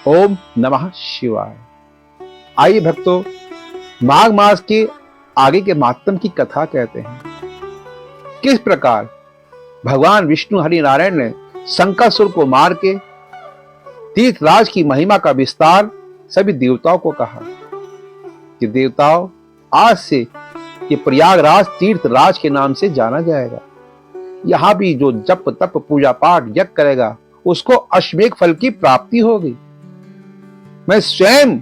ओम नमः शिवाय। आइए भक्तों, माघ मास के आगे के महात्म की कथा कहते हैं। किस प्रकार भगवान विष्णु हरि नारायण ने शंकासुर को मार के तीर्थराज की महिमा का विस्तार सभी देवताओं को कहा कि देवताओं, आज से ये प्रयागराज तीर्थराज के नाम से जाना जाएगा। यहां भी जो जप तप पूजा पाठ यज्ञ करेगा उसको अश्वमेघ फल की प्राप्ति होगी। मैं स्वयं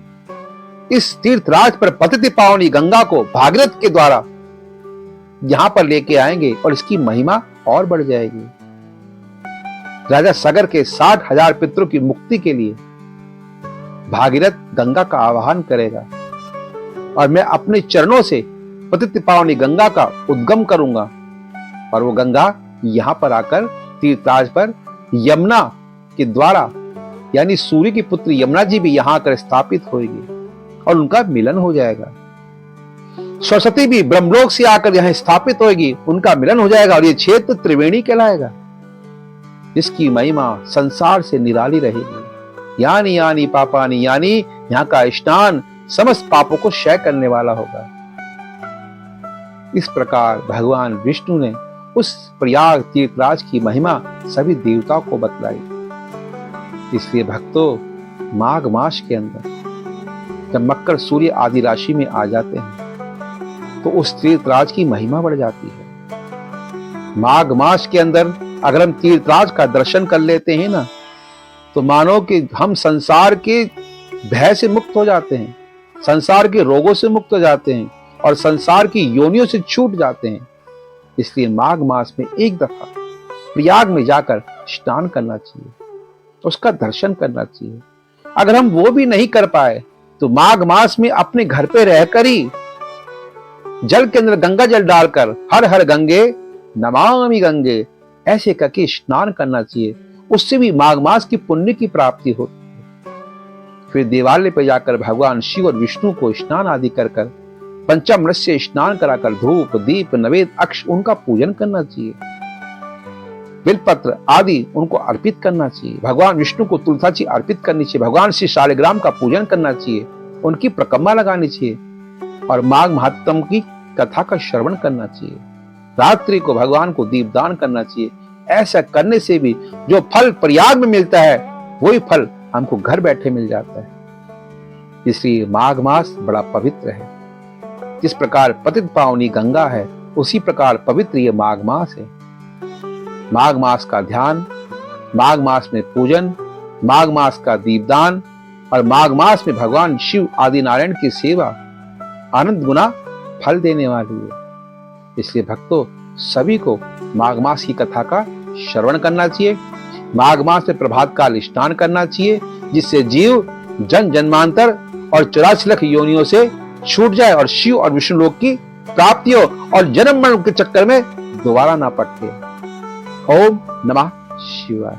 इस तीर्थराज पर पतित पावनी गंगा को भागीरथ के द्वारा यहां पर लेके आएंगे और इसकी महिमा और बढ़ जाएगी। राजा सगर के 60,000 पितरों की मुक्ति के लिए भागीरथ गंगा का आवाहन करेगा और मैं अपने चरणों से पतित पावनी गंगा का उद्गम करूंगा और वो गंगा यहां पर आकर तीर्थराज पर यमुना के द्वारा यानी सूर्य की पुत्री यमुना जी भी यहां आकर स्थापित होगी और उनका मिलन हो जाएगा। सरस्वती भी ब्रह्मलोक से आकर यहां स्थापित होगी, उनका मिलन हो जाएगा और ये क्षेत्र त्रिवेणी कहलाएगा, जिसकी महिमा संसार से निराली रहेगी। यानी यानी पापानी, यानी यहां का स्नान समस्त पापों को क्षय करने वाला होगा। इस प्रकार भगवान विष्णु ने उस प्रयाग तीर्थराज की महिमा सभी देवताओं को बतलाई। इसलिए भक्तों, माघ मास के अंदर जब मकर सूर्य आदि राशि में आ जाते हैं तो उस तीर्थराज की महिमा बढ़ जाती है। माघ मास के अंदर अगर हम तीर्थराज का दर्शन कर लेते हैं ना, तो मानो कि हम संसार के भय से मुक्त हो जाते हैं, संसार के रोगों से मुक्त हो जाते हैं और संसार की योनियों से छूट जाते हैं। इसलिए माघ मास में एक दफा प्रयाग में जाकर स्नान करना चाहिए, उसका दर्शन करना चाहिए। अगर हम वो भी नहीं कर पाए तो माघ मास में अपने घर पे रहकर ही जल के अंदर गंगा जल डालकर हर हर गंगे नमामि गंगे ऐसे करके स्नान करना चाहिए। उससे भी माघ मास की पुण्य की प्राप्ति होती है। फिर देवालय पर जाकर भगवान शिव और विष्णु को स्नान आदि कर पंचामृत से स्नान कराकर धूप दीप नवेद अक्ष उनका पूजन करना चाहिए, बिलपत्र आदि उनको अर्पित करना चाहिए। भगवान विष्णु को तुलसी अर्पित करनी चाहिए, भगवान श्री शालिग्राम का पूजन करना चाहिए, उनकी प्रकम्मा लगानी चाहिए और माघ महात्म की कथा का श्रवण करना चाहिए। रात्रि को भगवान को दीपदान करना चाहिए। ऐसा करने से भी जो फल प्रयाग में मिलता है वही फल हमको घर बैठे मिल जाता है। इसलिए माघ मास बड़ा पवित्र है। जिस प्रकार पतित पावनी गंगा है उसी प्रकार पवित्र ये माघ मास है। माघ मास का ध्यान, माघ मास में पूजन, माघ मास का दीपदान और माघ मास में भगवान शिव आदि नारायण की सेवा अनंत गुना फल देने वाली है। इसलिए भक्तों, सभी को माघ मास की कथा का श्रवण करना चाहिए। माघ मास में प्रभात काल स्नान करना चाहिए, जिससे जीव जन्म जन्मांतर और 84 लाख योनियों से छूट जाए और शिव और विष्णु लोक की प्राप्ति हो और जन्म मरण के चक्कर में दोबारा ना पड़ते। ओम नमः शिवाय।